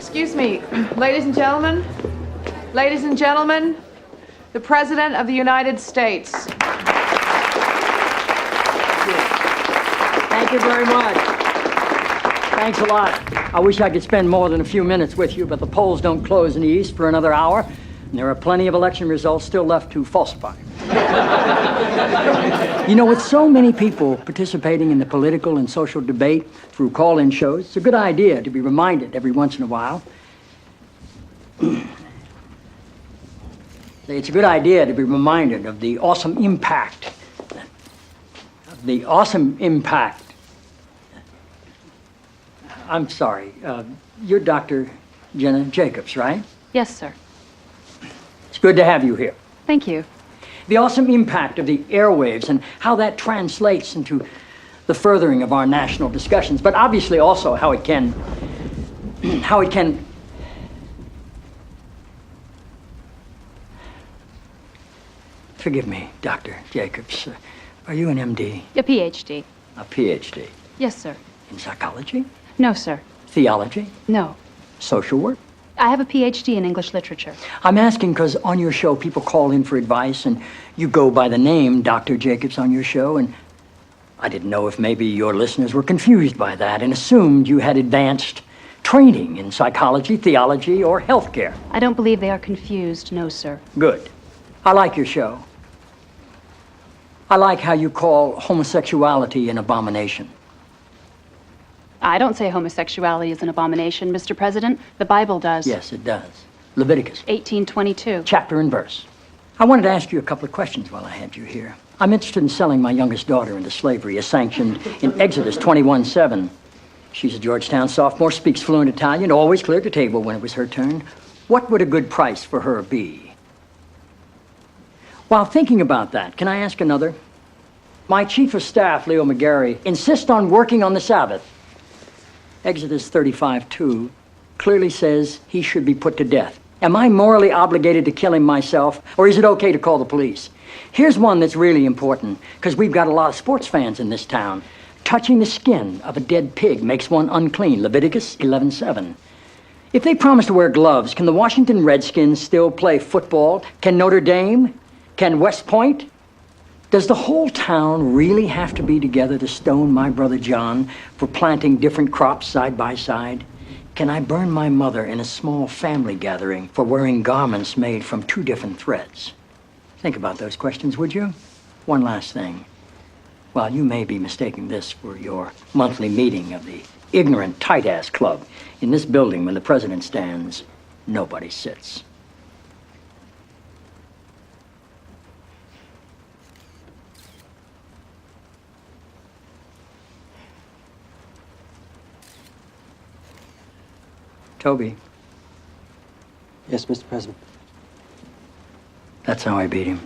Excuse me, ladies and gentlemen, the President of the United States. Thank you very much. Thanks a lot. I wish I could spend more than a few minutes with you, but the polls don't close in the East for another hour, and there are plenty of election results still left to falsify. You know, with so many people participating in the political and social debate through call-in shows, it's a good idea to be reminded every once in a while. It's a good idea to be reminded of the awesome impact. I'm sorry, you're Dr. Jenna Jacobs, right? Yes, sir. It's good to have you here. Thank you. The awesome impact of the airwaves and how that translates into the furthering of our national discussions, but obviously also how it can forgive me, Dr. Jacobs. Are you an MD? A PhD. A PhD. Yes, sir. In psychology? No, sir. Theology? No. Social work? I have a PhD in English literature. I'm asking because on your show, people call in for advice, and you go by the name Dr. Jacobs on your show, and I didn't know if maybe your listeners were confused by that and assumed you had advanced training in psychology, theology, or healthcare. I don't believe they are confused, no, sir. Good. I like your show. I like how you call homosexuality an abomination. I don't say homosexuality is an abomination, Mr. President. The Bible does. Yes, it does. Leviticus. 18:22. Chapter and verse. I wanted to ask you a couple of questions while I had you here. I'm interested in selling my youngest daughter into slavery, as sanctioned in Exodus 21:7. She's a Georgetown sophomore, speaks fluent Italian, always cleared the table when it was her turn. What would a good price for her be? While thinking about that, can I ask another? My chief of staff, Leo McGarry, insists on working on the Sabbath. Exodus 35:2 clearly says he should be put to death. Am I morally obligated to kill him myself, or is it okay to call the police? Here's one that's really important, because we've got a lot of sports fans in this town. Touching the skin of a dead pig makes one unclean. Leviticus 11:7. If they promise to wear gloves, can the Washington Redskins still play football? Can Notre Dame? Can West Point? Does the whole town really have to be together to stone my brother John for planting different crops side by side? Can I burn my mother in a small family gathering for wearing garments made from two different threads? Think about those questions, would you? One last thing. While you may be mistaking this for your monthly meeting of the ignorant tight-ass club, in this building when the president stands, nobody sits. Toby. Yes, Mr. President. That's how I beat him.